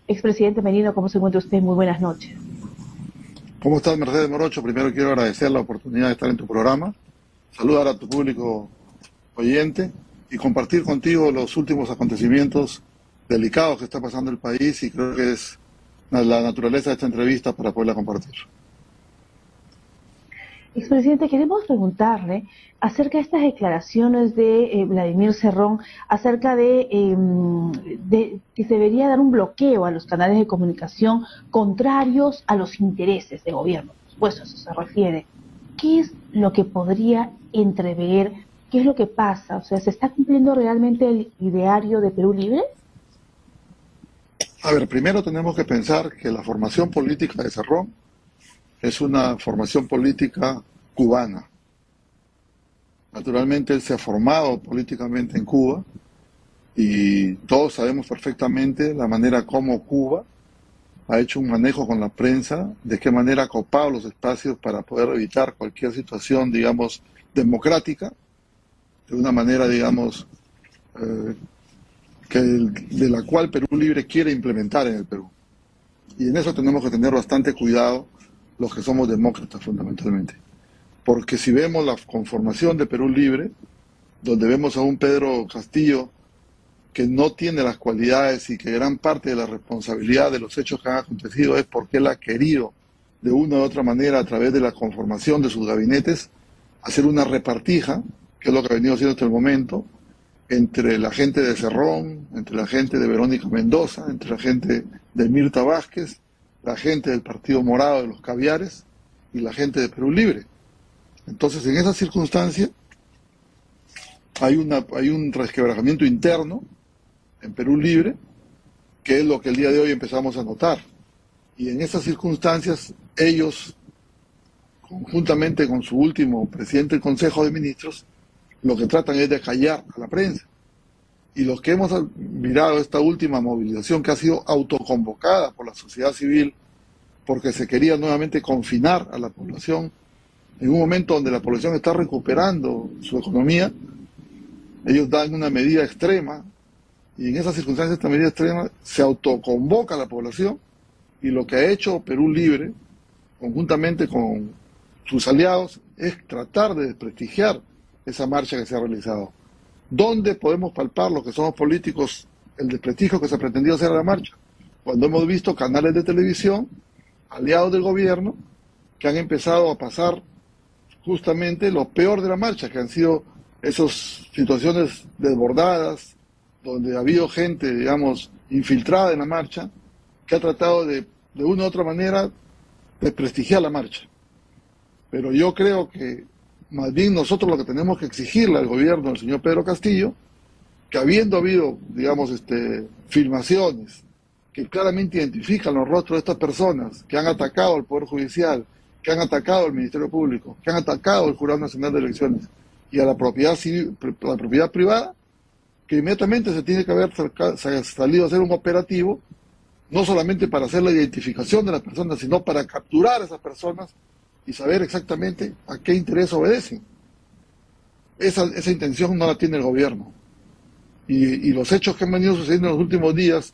Expresidente Merino, ¿cómo se encuentra usted? Muy buenas noches. ¿Cómo estás, Mercedes Morocho? Primero quiero agradecer la oportunidad de estar en tu programa, saludar a tu público oyente y compartir contigo los últimos acontecimientos delicados que está pasando el país, y creo que es la naturaleza de esta entrevista para poderla compartir. Expresidente, queremos preguntarle acerca de estas declaraciones de Vladimir Cerrón, acerca de que se debería dar un bloqueo a los canales de comunicación contrarios a los intereses de gobierno. Por supuesto, eso se refiere. ¿Qué es lo que podría entrever? ¿Qué es lo que pasa? O sea, ¿se está cumpliendo realmente el ideario de Perú Libre? A ver, primero tenemos que pensar que la formación política de Cerrón es una formación política cubana. Naturalmente él se ha formado políticamente en Cuba y todos sabemos perfectamente la manera como Cuba ha hecho un manejo con la prensa, de qué manera ha copado los espacios para poder evitar cualquier situación, digamos, democrática, de una manera, digamos, de la cual Perú Libre quiere implementar en el Perú. Y en eso tenemos que tener bastante cuidado los que somos demócratas fundamentalmente. Porque si vemos la conformación de Perú Libre, donde vemos a un Pedro Castillo que no tiene las cualidades y que gran parte de la responsabilidad de los hechos que han acontecido es porque él ha querido, de una u otra manera, a través de la conformación de sus gabinetes, hacer una repartija, que es lo que ha venido haciendo hasta el momento, entre la gente de Cerrón, entre la gente de Verónica Mendoza, entre la gente de Mirta Vázquez, la gente del Partido Morado de los Caviares y la gente de Perú Libre. Entonces, en esa circunstancia, hay un resquebrajamiento interno en Perú Libre, que es lo que el día de hoy empezamos a notar. Y en esas circunstancias, ellos, conjuntamente con su último presidente del Consejo de Ministros, lo que tratan es de callar a la prensa. Y los que hemos mirado esta última movilización que ha sido autoconvocada por la sociedad civil, porque se quería nuevamente confinar a la población, en un momento donde la población está recuperando su economía, ellos dan una medida extrema, y en esas circunstancias, esta medida extrema, se autoconvoca a la población, y lo que ha hecho Perú Libre, conjuntamente con sus aliados, es tratar de desprestigiar esa marcha que se ha realizado. ¿Dónde podemos palpar los que somos políticos el desprestigio que se ha pretendido hacer a la marcha? Cuando hemos visto canales de televisión, aliados del gobierno, que han empezado a pasar justamente lo peor de la marcha, que han sido esas situaciones desbordadas, donde ha habido gente, digamos, infiltrada en la marcha, que ha tratado de una u otra manera, desprestigiar la marcha. Pero yo creo que más bien nosotros lo que tenemos que exigirle al gobierno del señor Pedro Castillo, que habiendo habido, digamos, filmaciones que claramente identifican los rostros de estas personas que han atacado al Poder Judicial, que han atacado al Ministerio Público, que han atacado al Jurado Nacional de Elecciones y a la propiedad civil, la propiedad privada, que inmediatamente se tiene que haber salido a hacer un operativo, no solamente para hacer la identificación de las personas, sino para capturar a esas personas y saber exactamente a qué interés obedecen. Esa intención no la tiene el gobierno. Y los hechos que han venido sucediendo en los últimos días,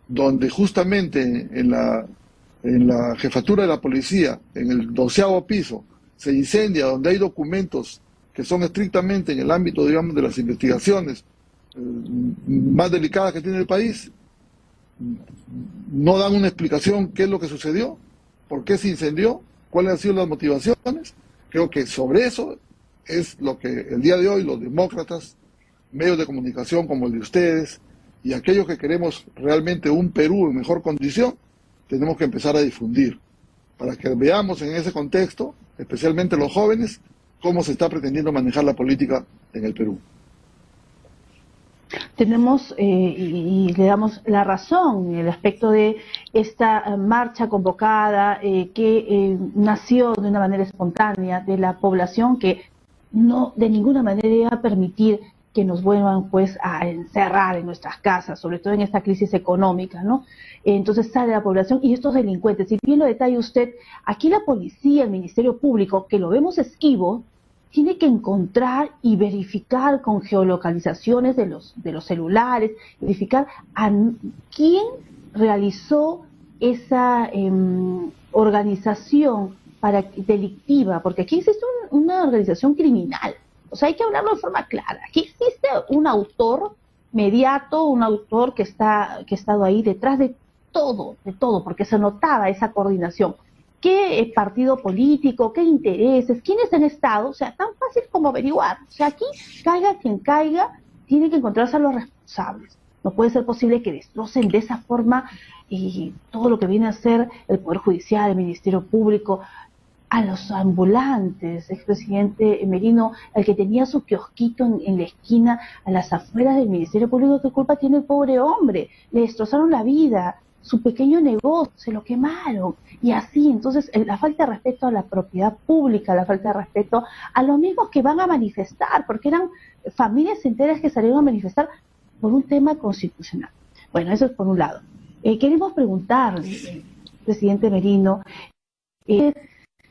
donde justamente en la jefatura de la policía, en el 12º piso, se incendia, donde hay documentos que son estrictamente en el ámbito, digamos, de las investigaciones más delicadas que tiene el país, no dan una explicación qué es lo que sucedió, por qué se incendió, cuáles han sido las motivaciones. Creo que sobre eso es lo que el día de hoy los demócratas, medios de comunicación como el de ustedes y aquellos que queremos realmente un Perú en mejor condición, tenemos que empezar a difundir, para que veamos en ese contexto, especialmente los jóvenes, cómo se está pretendiendo manejar la política en el Perú. Tenemos y le damos la razón en el aspecto de esta marcha convocada que nació de una manera espontánea de la población, que no de ninguna manera iba a permitir que nos vuelvan pues a encerrar en nuestras casas, sobre todo en esta crisis económica, ¿no? Entonces sale la población y estos delincuentes, si bien lo detalla usted, aquí la policía, el Ministerio Público, que lo vemos esquivo, tiene que encontrar y verificar con geolocalizaciones de los celulares, verificar a quién realizó esa organización delictiva, porque aquí existe una organización criminal. O sea, hay que hablarlo de forma clara. Aquí existe un autor mediato, un autor que ha estado ahí detrás de todo, porque se notaba esa coordinación. ¿Qué partido político, qué intereses, quiénes han estado? O sea, tan fácil como averiguar. O sea, aquí caiga quien caiga, tiene que encontrarse a los responsables. No puede ser posible que destrocen de esa forma todo lo que viene a ser el Poder Judicial, el Ministerio Público, a los ambulantes, expresidente Merino, el que tenía su kiosquito en la esquina, a las afueras del Ministerio Público. ¿Qué culpa tiene el pobre hombre? Le destrozaron la vida, su pequeño negocio, se lo quemaron, y así. Entonces, la falta de respeto a la propiedad pública, la falta de respeto a los mismos que van a manifestar, porque eran familias enteras que salieron a manifestar por un tema constitucional. Bueno, eso es por un lado. Queremos preguntarle, presidente Merino,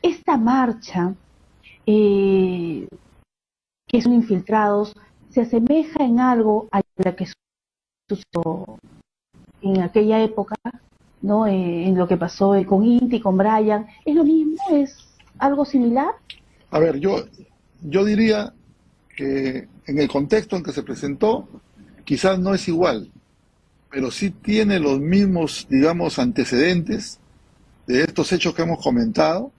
esta marcha que son infiltrados, ¿se asemeja en algo a la que sucedió en aquella época, ¿no? En lo que pasó con Inti, con Brian? ¿Es lo mismo? ¿Es algo similar? A ver, yo diría que en el contexto en que se presentó, quizás no es igual, pero sí tiene los mismos, digamos, antecedentes de estos hechos que hemos comentado,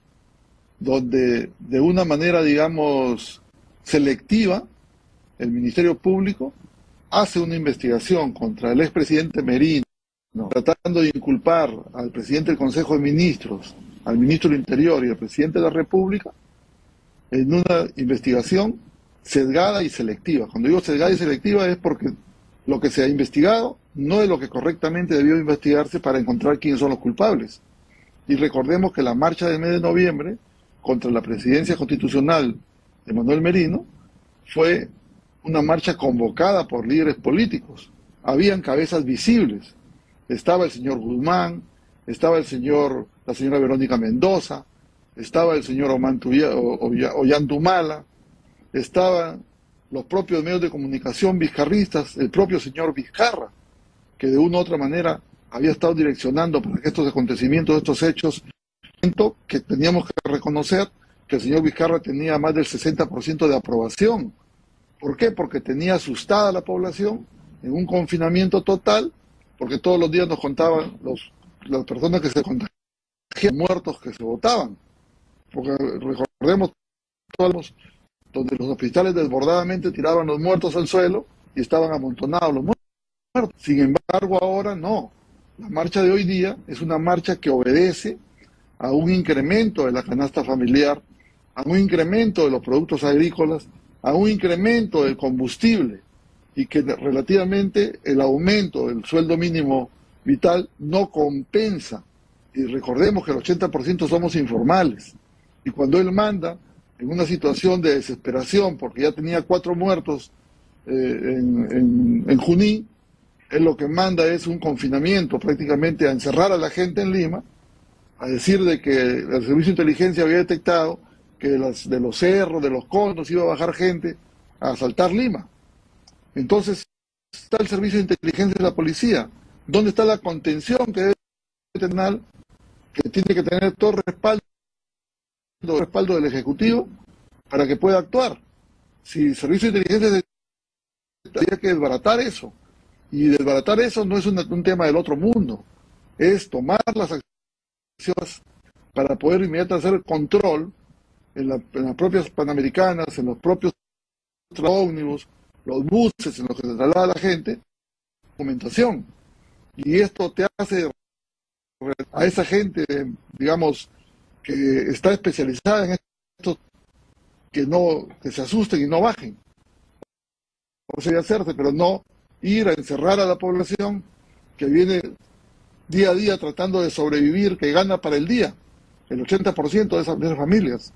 donde de una manera, digamos, selectiva, el Ministerio Público hace una investigación contra el expresidente Merino, tratando de inculpar al presidente del Consejo de Ministros, al ministro del Interior y al presidente de la República, en una investigación sesgada y selectiva. Cuando digo sesgada y selectiva es porque lo que se ha investigado no es lo que correctamente debió investigarse para encontrar quiénes son los culpables. Y recordemos que la marcha del mes de noviembre contra la presidencia constitucional de Manuel Merino fue una marcha convocada por líderes políticos. Habían cabezas visibles. Estaba el señor Guzmán, estaba la señora Verónica Mendoza, estaba el señor Ollantumala, estaban los propios medios de comunicación vizcarristas, el propio señor Vizcarra, que de una u otra manera había estado direccionando para que estos acontecimientos, estos hechos, que teníamos que reconocer que el señor Vizcarra tenía más del 60% de aprobación. ¿Por qué? Porque tenía asustada a la población en un confinamiento total, porque todos los días nos contaban las personas que se contagiaban, muertos que se votaban. Porque recordemos todos donde los hospitales desbordadamente tiraban los muertos al suelo y estaban amontonados los muertos. Sin embargo, ahora no. La marcha de hoy día es una marcha que obedece a un incremento de la canasta familiar, a un incremento de los productos agrícolas, a un incremento del combustible, y que relativamente el aumento del sueldo mínimo vital no compensa. Y recordemos que el 80% somos informales. Y cuando él manda, en una situación de desesperación, porque ya tenía 4 muertos en Junín, él lo que manda es un confinamiento, prácticamente a encerrar a la gente en Lima, a decir de que el Servicio de Inteligencia había detectado que de los cerros, de los conos, iba a bajar gente a asaltar Lima. Entonces, está el Servicio de Inteligencia de la Policía. ¿Dónde está la contención que debe tener, que tiene que tener todo el respaldo del Ejecutivo para que pueda actuar? Si el Servicio de Inteligencia tendría que desbaratar eso. Y desbaratar eso no es un tema del otro mundo. Es tomar las acciones para poder inmediatamente hacer control en las propias Panamericanas, en los propios ómnibus, los buses en los que se traslada la gente, documentación. Y esto te hace a esa gente, digamos, que está especializada en esto, que se asusten y no bajen. Por eso debe hacerse, pero no ir a encerrar a la población que viene día a día tratando de sobrevivir, que gana para el día, el 80% de esas familias,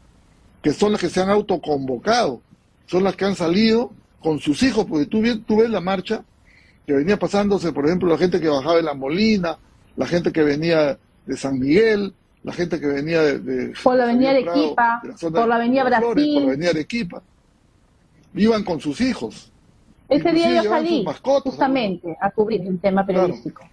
que son las que se han autoconvocado, son las que han salido con sus hijos, porque tú ves la marcha que venía pasándose, por ejemplo, la gente que bajaba de La Molina, la gente que venía de San Miguel, la gente que venía por la avenida Arequipa, por la avenida Brasil, por la avenida Arequipa, iban con sus hijos. Ese día yo salí justamente a cubrir el tema periodístico.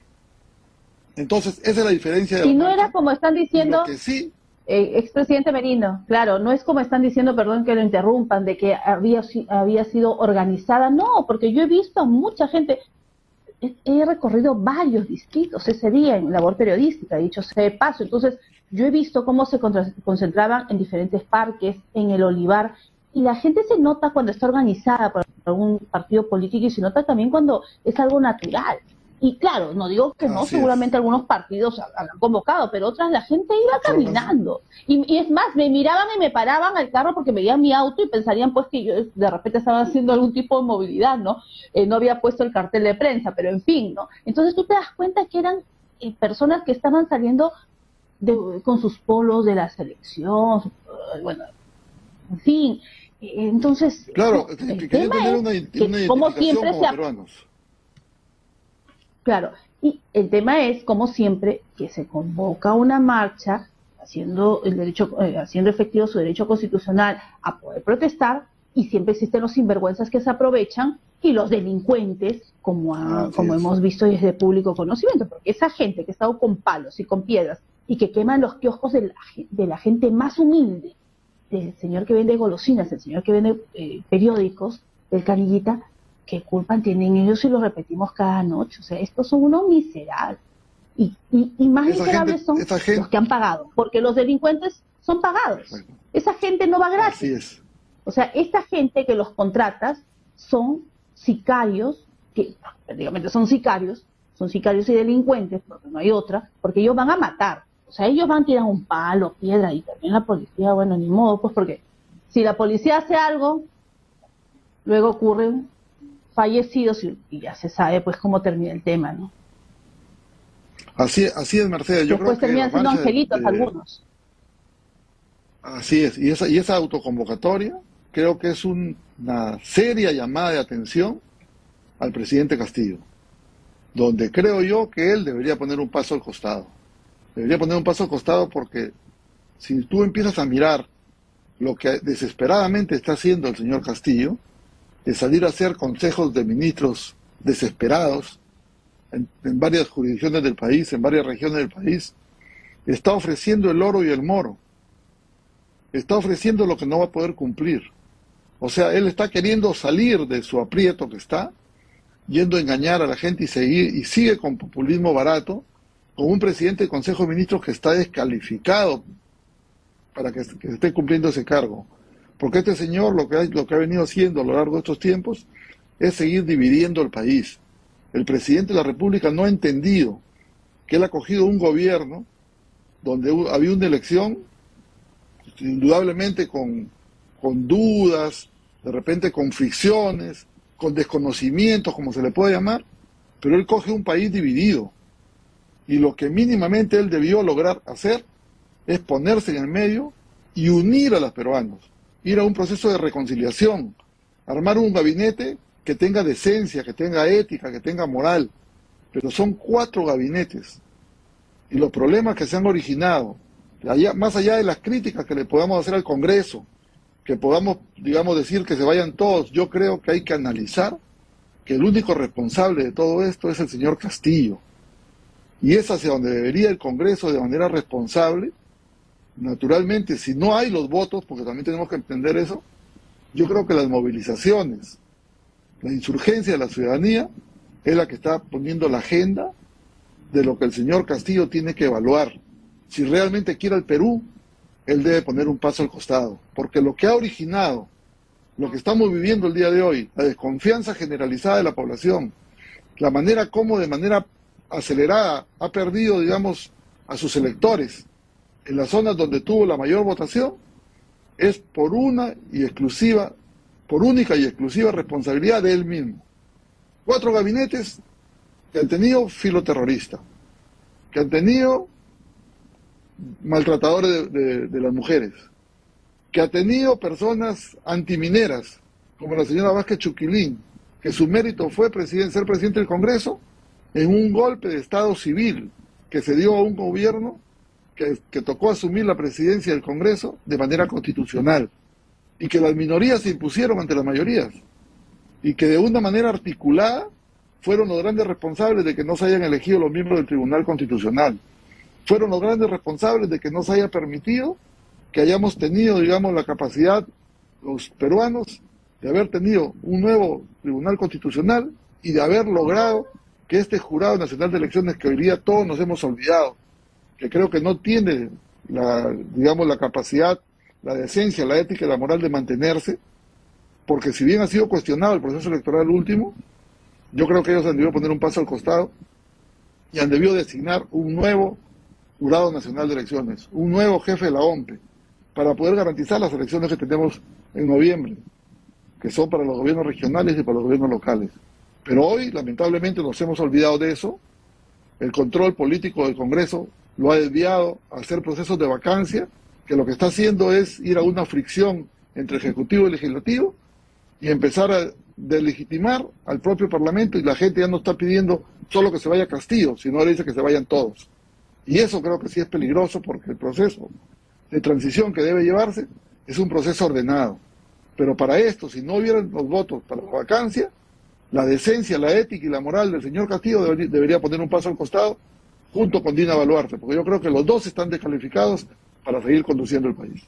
Entonces, esa es la diferencia de la Y no era marcha. como están Y diciendo, lo que sí, expresidente Merino, claro, no es como están diciendo, perdón que lo interrumpan, de que había sido organizada, no, porque yo he visto a mucha gente, he recorrido varios distritos ese día en labor periodística, dicho sea de paso, entonces yo he visto cómo se concentraban en diferentes parques, en el Olivar, y la gente se nota cuando está organizada por algún partido político y se nota también cuando es algo natural. Y claro, no digo que no, así es. seguramente algunos partidos han convocado, pero otras la gente iba caminando. Y es más, me miraban y me paraban al carro porque veían mi auto y pensarían pues que yo de repente estaba haciendo algún tipo de movilidad, ¿no? No había puesto el cartel de prensa, pero en fin, ¿no? Entonces tú te das cuenta que eran personas que estaban saliendo con sus polos de la selección, bueno, en fin. Entonces, Claro, el que quería tema tener es una que como identificación siempre como peruanos. Claro, y el tema es, como siempre, que se convoca una marcha haciendo haciendo efectivo su derecho constitucional a poder protestar, y siempre existen los sinvergüenzas que se aprovechan y los delincuentes, como hemos visto desde público conocimiento, porque esa gente que ha estado con palos y con piedras y que queman los kioscos de la gente más humilde, del señor que vende golosinas, el señor que vende periódicos, del canillita, ¿qué culpa tienen ellos si lo repetimos cada noche? O sea, estos son unos miserables. Y más miserables son los que han pagado, porque los delincuentes son pagados. Exacto. Esa gente no va gratis. Así es. O sea, esta gente que los contratas son sicarios, que prácticamente son sicarios y delincuentes, porque no hay otra, porque ellos van a matar. O sea, ellos van a tirar un palo, piedra, y también la policía, bueno, ni modo, pues porque si la policía hace algo, luego ocurren fallecidos y ya se sabe pues cómo termina el tema, ¿no? Así es, Mercedes. Yo Después creo que terminan siendo marcha angelitos algunos. Así es, y esa autoconvocatoria creo que es una seria llamada de atención al presidente Castillo, donde creo yo que él debería poner un paso al costado. Debería poner un paso al costado porque si tú empiezas a mirar lo que desesperadamente está haciendo el señor Castillo, de salir a hacer consejos de ministros desesperados en varias jurisdicciones del país, en varias regiones del país, está ofreciendo el oro y el moro. Está ofreciendo lo que no va a poder cumplir. O sea, él está queriendo salir de su aprieto que está, yendo a engañar a la gente y sigue con populismo barato, con un presidente del Consejo de Ministros que está descalificado para que esté cumpliendo ese cargo. Porque este señor lo que ha venido haciendo a lo largo de estos tiempos es seguir dividiendo el país. El presidente de la República no ha entendido que él ha cogido un gobierno donde había una elección, indudablemente con dudas, de repente con fricciones, con desconocimientos, como se le puede llamar, pero él coge un país dividido. Y lo que mínimamente él debió lograr hacer es ponerse en el medio y unir a los peruanos, ir a un proceso de reconciliación, armar un gabinete que tenga decencia, que tenga ética, que tenga moral. Pero son 4 gabinetes. Y los problemas que se han originado, más allá de las críticas que le podamos hacer al Congreso, que podamos, digamos, decir que se vayan todos, yo creo que hay que analizar que el único responsable de todo esto es el señor Castillo. Y es hacia donde debería el Congreso, de manera responsable. Naturalmente, si no hay los votos, porque también tenemos que entender eso, yo creo que las movilizaciones, la insurgencia de la ciudadanía es la que está poniendo la agenda de lo que el señor Castillo tiene que evaluar. Si realmente quiere al Perú, él debe poner un paso al costado, porque lo que ha originado, lo que estamos viviendo el día de hoy, la desconfianza generalizada de la población, la manera como de manera acelerada ha perdido, digamos, a sus electores en las zonas donde tuvo la mayor votación, es por única y exclusiva responsabilidad de él mismo. 4 gabinetes que han tenido filoterrorista, que han tenido maltratadores de las mujeres, que ha tenido personas antimineras, como la señora Vázquez Chuquilín, que su mérito fue ser presidente del Congreso en un golpe de Estado civil que se dio a un gobierno que tocó asumir la presidencia del Congreso de manera constitucional, y que las minorías se impusieron ante las mayorías, y que de una manera articulada fueron los grandes responsables de que no se hayan elegido los miembros del Tribunal Constitucional. Fueron los grandes responsables de que no se haya permitido que hayamos tenido, digamos, la capacidad, los peruanos, de haber tenido un nuevo Tribunal Constitucional y de haber logrado que este Jurado Nacional de Elecciones, que hoy día todos nos hemos olvidado, que creo que no tiene la capacidad, la decencia, la ética y la moral de mantenerse, porque si bien ha sido cuestionado el proceso electoral último, yo creo que ellos han debido poner un paso al costado y han debido designar un nuevo Jurado Nacional de Elecciones, un nuevo jefe de la OMPE, para poder garantizar las elecciones que tenemos en noviembre, que son para los gobiernos regionales y para los gobiernos locales. Pero hoy, lamentablemente, nos hemos olvidado de eso. El control político del Congreso lo ha desviado a hacer procesos de vacancia, que lo que está haciendo es ir a una fricción entre Ejecutivo y Legislativo y empezar a delegitimar al propio Parlamento, y la gente ya no está pidiendo solo que se vaya Castillo, sino ahora dice que se vayan todos. Y eso creo que sí es peligroso, porque el proceso de transición que debe llevarse es un proceso ordenado. Pero para esto, si no hubieran los votos para la vacancia, la decencia, la ética y la moral del señor Castillo debería poner un paso al costado junto con Dina Boluarte, porque yo creo que los dos están descalificados para seguir conduciendo el país.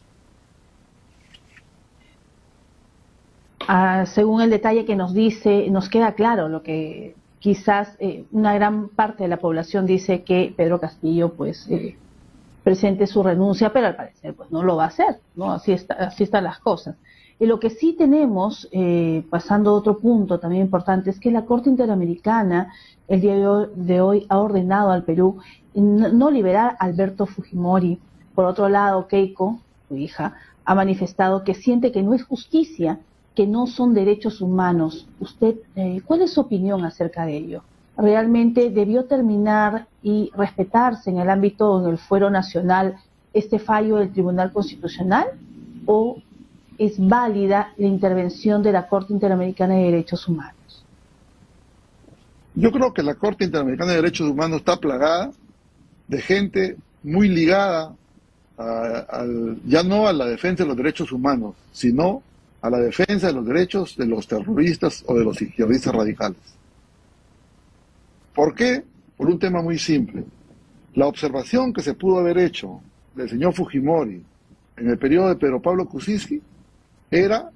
Según el detalle que nos dice, nos queda claro lo que quizás una gran parte de la población dice, que Pedro Castillo pues presente su renuncia, pero al parecer pues no lo va a hacer, ¿no? Así están las cosas. Y lo que sí tenemos, pasando a otro punto también importante, es que la Corte Interamericana el día de hoy ha ordenado al Perú no liberar a Alberto Fujimori. Por otro lado, Keiko, su hija, ha manifestado que siente que no es justicia, que no son derechos humanos. Usted, ¿cuál es su opinión acerca de ello? ¿Realmente debió terminar y respetarse en el ámbito, en el fuero nacional, este fallo del Tribunal Constitucional? ¿O es válida la intervención de la Corte Interamericana de Derechos Humanos? Yo creo que la Corte Interamericana de Derechos Humanos está plagada de gente muy ligada ya no a la defensa de los derechos humanos, sino a la defensa de los derechos de los terroristas o de los izquierdistas radicales. ¿Por qué? Por un tema muy simple. La observación que se pudo haber hecho del señor Fujimori en el periodo de Pedro Pablo Kuczynski era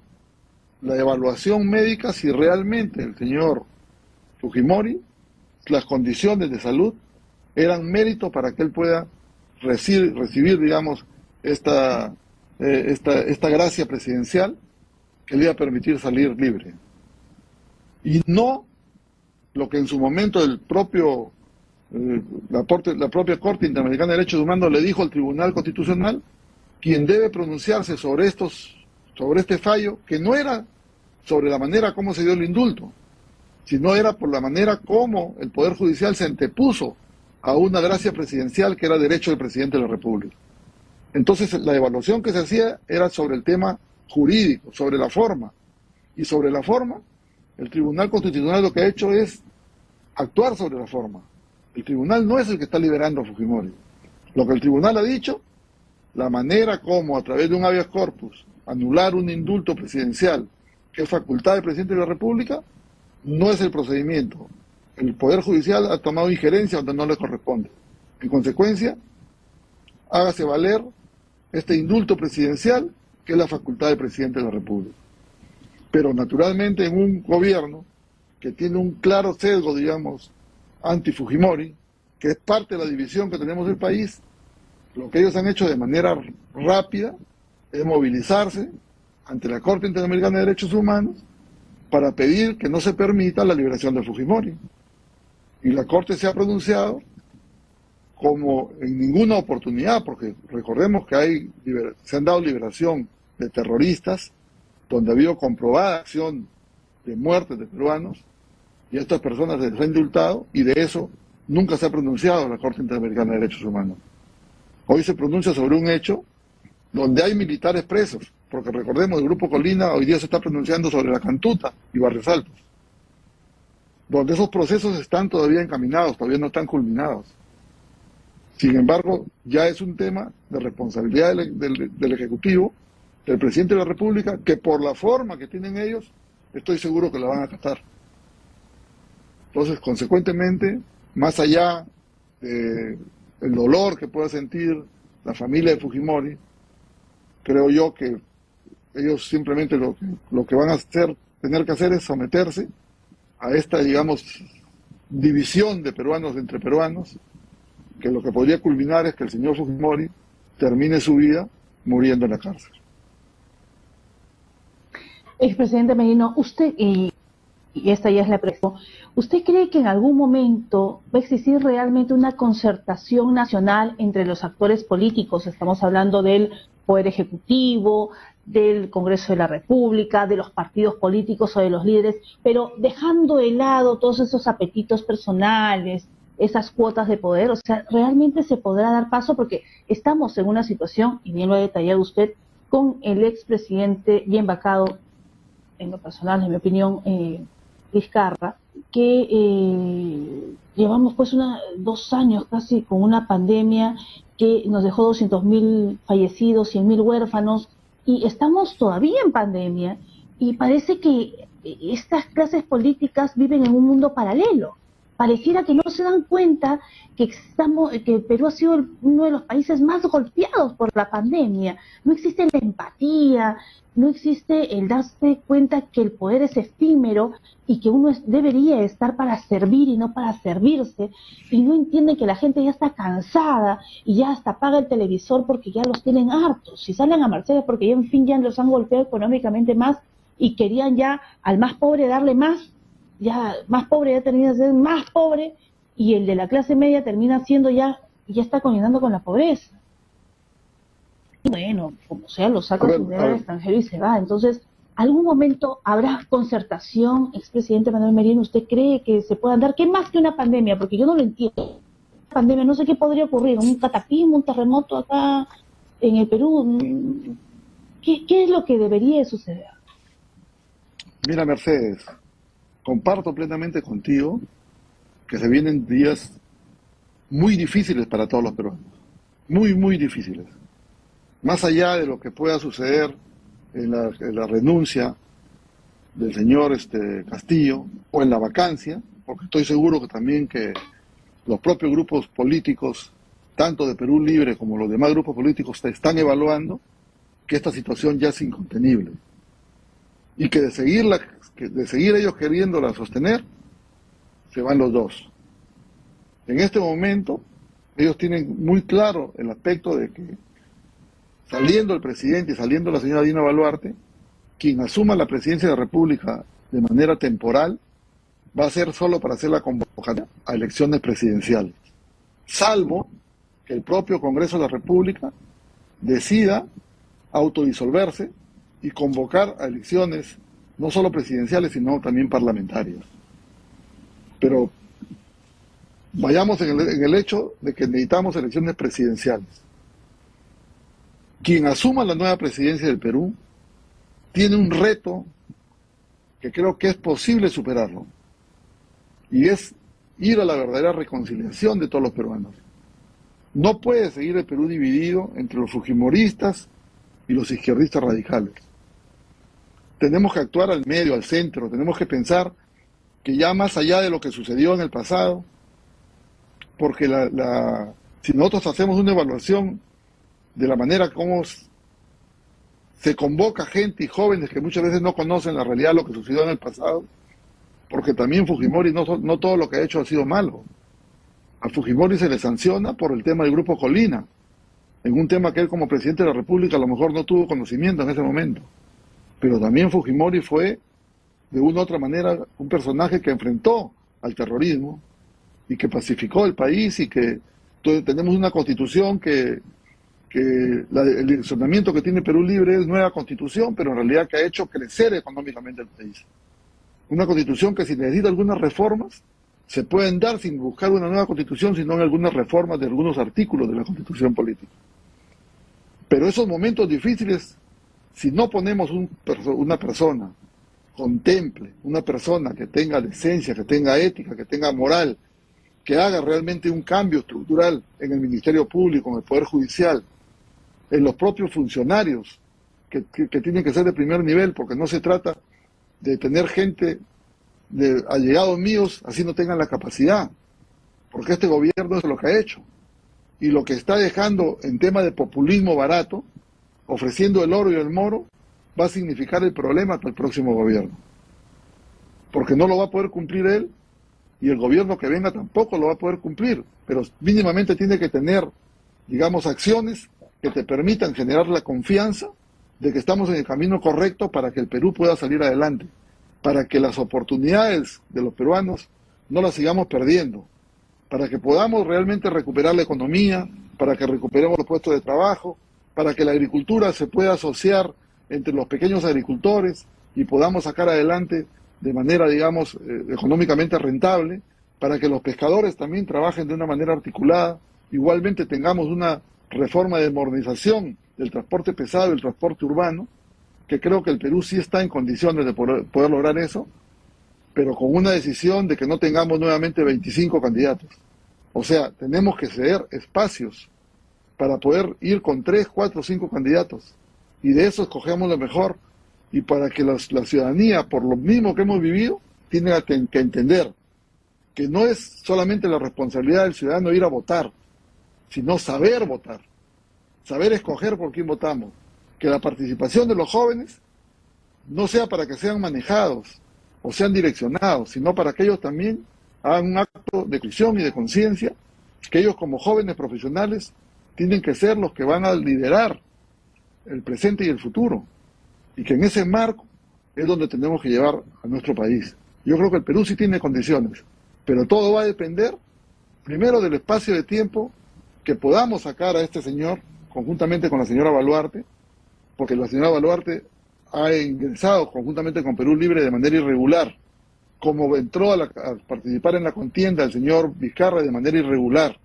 la evaluación médica si realmente el señor Fujimori, las condiciones de salud, eran mérito para que él pueda recibir digamos, esta gracia presidencial que le iba a permitir salir libre. Y no lo que en su momento la propia Corte Interamericana de Derechos Humanos le dijo al Tribunal Constitucional, quien debe pronunciarse sobre este fallo, que no era sobre la manera como se dio el indulto, sino era por la manera como el Poder Judicial se antepuso a una gracia presidencial que era derecho del presidente de la República. Entonces la evaluación que se hacía era sobre el tema jurídico, sobre la forma. Y sobre la forma, el Tribunal Constitucional lo que ha hecho es actuar sobre la forma. El tribunal no es el que está liberando a Fujimori. Lo que el tribunal ha dicho, la manera como a través de un habeas corpus anular un indulto presidencial, que es facultad del presidente de la República, no es el procedimiento. El Poder Judicial ha tomado injerencia donde no le corresponde. En consecuencia, hágase valer este indulto presidencial, que es la facultad del presidente de la República. Pero naturalmente en un gobierno que tiene un claro sesgo, digamos, anti-Fujimori, que es parte de la división que tenemos del país, lo que ellos han hecho de manera rápida es movilizarse ante la Corte Interamericana de Derechos Humanos para pedir que no se permita la liberación de Fujimori. Y la Corte se ha pronunciado como en ninguna oportunidad, porque recordemos que se han dado liberación de terroristas, donde ha habido comprobada acción de muertes de peruanos, y a estas personas se les ha indultado, y de eso nunca se ha pronunciado la Corte Interamericana de Derechos Humanos. Hoy se pronuncia sobre un hecho donde hay militares presos, porque recordemos, el Grupo Colina hoy día se está pronunciando sobre la Cantuta y Barrios Altos, donde esos procesos están todavía encaminados, todavía no están culminados. Sin embargo, ya es un tema de responsabilidad del Ejecutivo, del Presidente de la República, que por la forma que tienen ellos, estoy seguro que la van a acatar. Entonces, consecuentemente, más allá del dolor que pueda sentir la familia de Fujimori, creo yo que ellos simplemente lo que van a tener que hacer es someterse a esta, digamos, división de peruanos entre peruanos, que lo que podría culminar es que el señor Fujimori termine su vida muriendo en la cárcel. Expresidente Merino, usted, y esta ya es la pregunta, ¿usted cree que en algún momento va a existir realmente una concertación nacional entre los actores políticos? Estamos hablando del Poder Ejecutivo, del Congreso de la República, de los partidos políticos o de los líderes, pero dejando de lado todos esos apetitos personales, esas cuotas de poder. O sea, ¿realmente se podrá dar paso? Porque estamos en una situación, y bien lo ha detallado usted, con el expresidente bien vacado, en lo personal, en mi opinión, Vizcarra, que llevamos pues 2 años casi con una pandemia que nos dejó 200.000 fallecidos, 100.000 huérfanos, y estamos todavía en pandemia, y parece que estas clases políticas viven en un mundo paralelo. Pareciera que no se dan cuenta que Perú ha sido uno de los países más golpeados por la pandemia. No existe la empatía, no existe el darse cuenta que el poder es efímero y que uno debería estar para servir y no para servirse, y no entienden que la gente ya está cansada y ya hasta apaga el televisor porque ya los tienen hartos. Si salen a marchar porque ya en fin ya los han golpeado económicamente más y querían ya al más pobre darle más. Ya más pobre ya termina siendo más pobre, y el de la clase media termina siendo ya está combinando con la pobreza. Y bueno, como sea, lo saca su dinero al extranjero y se va. Entonces, ¿algún momento habrá concertación, expresidente Manuel Merino? ¿Usted cree que se puedan dar? ¿Qué más que una pandemia? Porque yo no lo entiendo. Pandemia, no sé qué podría ocurrir, un cataclismo, un terremoto acá en el Perú. ¿Qué es lo que debería suceder? Mira, Mercedes, comparto plenamente contigo que se vienen días muy difíciles para todos los peruanos, muy, muy difíciles. Más allá de lo que pueda suceder en la renuncia del señor Castillo o en la vacancia, porque estoy seguro que también que los propios grupos políticos, tanto de Perú Libre como los demás grupos políticos, están evaluando que esta situación ya es incontenible y que de seguir ellos queriéndola sostener, se van los dos. En este momento, ellos tienen muy claro el aspecto de que, saliendo el presidente y saliendo la señora Dina Boluarte, quien asuma la presidencia de la República de manera temporal, va a ser solo para hacer la convocatoria a elecciones presidenciales, salvo que el propio Congreso de la República decida autodisolverse y convocar a elecciones no solo presidenciales, sino también parlamentarias. Pero vayamos en el hecho de que necesitamos elecciones presidenciales. Quien asuma la nueva presidencia del Perú tiene un reto que creo que es posible superarlo, y es ir a la verdadera reconciliación de todos los peruanos. No puede seguir el Perú dividido entre los fujimoristas y los izquierdistas radicales. Tenemos que actuar al medio, al centro. Tenemos que pensar que ya más allá de lo que sucedió en el pasado, porque si nosotros hacemos una evaluación de la manera como se convoca gente y jóvenes que muchas veces no conocen la realidad de lo que sucedió en el pasado, porque también Fujimori no todo lo que ha hecho ha sido malo. A Fujimori se le sanciona por el tema del Grupo Colina, en un tema que él como presidente de la República a lo mejor no tuvo conocimiento en ese momento. Pero también Fujimori fue, de una u otra manera, un personaje que enfrentó al terrorismo y que pacificó el país, y que tenemos una constitución que el direccionamiento que tiene Perú Libre es nueva constitución, pero en realidad que ha hecho crecer económicamente el país. Una constitución que si necesita algunas reformas, se pueden dar sin buscar una nueva constitución, sino en algunas reformas de algunos artículos de la constitución política. Pero esos momentos difíciles, si no ponemos una persona contemple, una persona que tenga decencia, que tenga ética, que tenga moral, que haga realmente un cambio estructural en el Ministerio Público, en el Poder Judicial, en los propios funcionarios, que tienen que ser de primer nivel, porque no se trata de tener gente de allegados míos así no tengan la capacidad, porque este gobierno es lo que ha hecho. Y lo que está dejando en tema de populismo barato, ofreciendo el oro y el moro, va a significar el problema para el próximo gobierno. Porque no lo va a poder cumplir él, y el gobierno que venga tampoco lo va a poder cumplir, pero mínimamente tiene que tener, digamos, acciones que te permitan generar la confianza de que estamos en el camino correcto para que el Perú pueda salir adelante, para que las oportunidades de los peruanos no las sigamos perdiendo, para que podamos realmente recuperar la economía, para que recuperemos los puestos de trabajo, para que la agricultura se pueda asociar entre los pequeños agricultores y podamos sacar adelante de manera, digamos, económicamente rentable, para que los pescadores también trabajen de una manera articulada. Igualmente tengamos una reforma de modernización del transporte pesado y el transporte urbano, que creo que el Perú sí está en condiciones de poder lograr eso, pero con una decisión de que no tengamos nuevamente 25 candidatos. O sea, tenemos que ceder espacios para poder ir con 3, 4, 5 candidatos, y de eso escogemos lo mejor, y para que la ciudadanía, por lo mismo que hemos vivido, tiene que entender que no es solamente la responsabilidad del ciudadano ir a votar, sino saber votar, saber escoger por quién votamos, que la participación de los jóvenes no sea para que sean manejados o sean direccionados, sino para que ellos también hagan un acto de decisión y de conciencia, que ellos como jóvenes profesionales tienen que ser los que van a liderar el presente y el futuro, y que en ese marco es donde tenemos que llevar a nuestro país. Yo creo que el Perú sí tiene condiciones, pero todo va a depender primero del espacio de tiempo que podamos sacar a este señor, conjuntamente con la señora Baluarte, porque la señora Baluarte ha ingresado conjuntamente con Perú Libre de manera irregular, como entró a participar en la contienda el señor Vizcarra de manera irregular,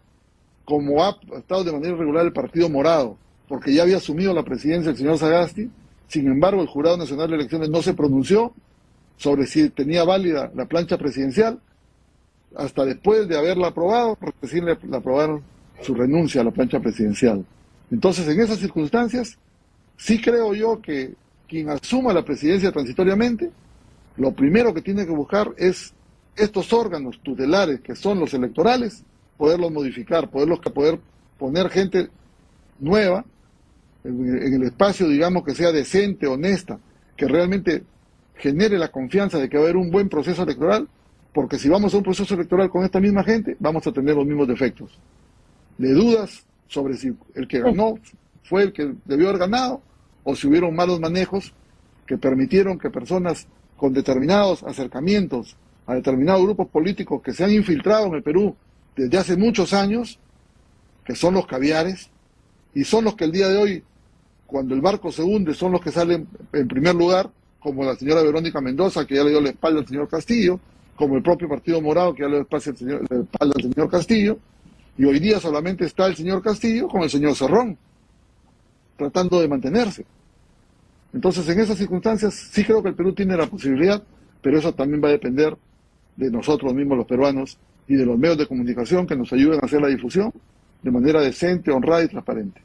como ha estado de manera irregular el Partido Morado, porque ya había asumido la presidencia el señor Sagasti. Sin embargo, el Jurado Nacional de Elecciones no se pronunció sobre si tenía válida la plancha presidencial, hasta después de haberla aprobado, recién le aprobaron su renuncia a la plancha presidencial. Entonces, en esas circunstancias, sí creo yo que quien asuma la presidencia transitoriamente, lo primero que tiene que buscar es estos órganos tutelares, que son los electorales, poderlos modificar, poder poner gente nueva en el espacio, digamos, que sea decente, honesta, que realmente genere la confianza de que va a haber un buen proceso electoral, porque si vamos a un proceso electoral con esta misma gente, vamos a tener los mismos defectos. De dudas sobre si el que ganó fue el que debió haber ganado, o si hubieron malos manejos que permitieron que personas con determinados acercamientos a determinados grupos políticos que se han infiltrado en el Perú desde hace muchos años, que son los caviares, y son los que el día de hoy, cuando el barco se hunde, son los que salen en primer lugar, como la señora Verónica Mendoza, que ya le dio la espalda al señor Castillo, como el propio Partido Morado, que ya le dio la espalda al señor Castillo, y hoy día solamente está el señor Castillo con el señor Cerrón, tratando de mantenerse. Entonces, en esas circunstancias, sí creo que el Perú tiene la posibilidad, pero eso también va a depender de nosotros mismos los peruanos y de los medios de comunicación que nos ayuden a hacer la difusión de manera decente, honrada y transparente.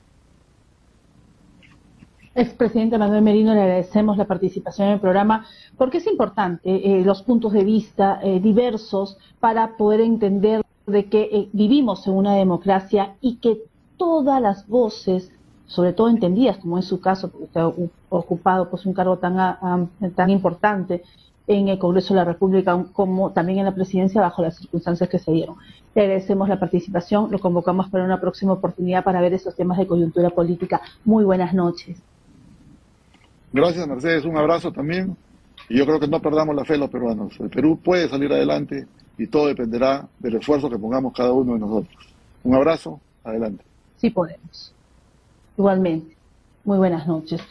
Expresidente Manuel Merino, le agradecemos la participación en el programa porque es importante los puntos de vista diversos para poder entender de que vivimos en una democracia y que todas las voces, sobre todo entendidas, como en su caso, porque usted ha ocupado pues un cargo tan importante en el Congreso de la República como también en la presidencia bajo las circunstancias que se dieron. Le agradecemos la participación, lo convocamos para una próxima oportunidad para ver esos temas de coyuntura política. Muy buenas noches. Gracias, Mercedes, un abrazo también, y yo creo que no perdamos la fe los peruanos. El Perú puede salir adelante y todo dependerá del esfuerzo que pongamos cada uno de nosotros. Un abrazo, adelante. Sí podemos. Igualmente. Muy buenas noches.